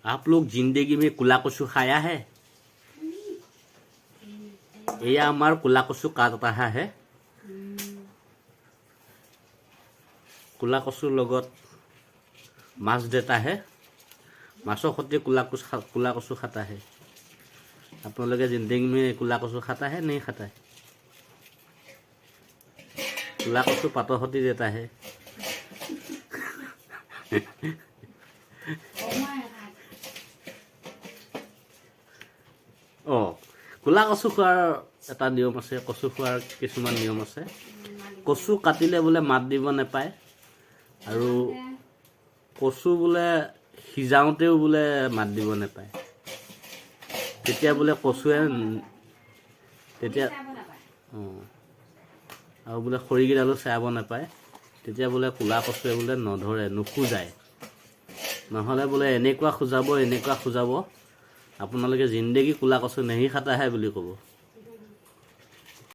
आप लोग जिंदगी में कुला कचू खाया है? ये हमार कुला कचू काट रहा है। कुला कचुर লগত माছ देता है। माछों सते कुला कचू खाता है। आप लोग जिंदगी में कुला कचू खाता है नहीं खाता है? कुला कचू पातों सती देता है। কুলা কচু খোৱাৰ এটা নিয়ম আছে। কচু খোৱাৰ কিছুমান নিয়ম আছে। কচু কাটিলে বোলে মাত দিব নাপায় আৰু কচু বোলে সিজাওঁতেও বোলে মাত দিব নাপায়। তেতিয়া বোলে কচুৱে তেতিয়া আৰু বোলে খৰিকেইডালো চেৰাব নাপায়। তেতিয়া বোলে কুলা কচুৱে বোলে নধৰে, নুখুজায়। নহ'লে বোলে এনেকুৱা খুজাব আপোনালোকে জিন্দেগী কুলা কচু নেহি খাতা হে বুলি ক'ব।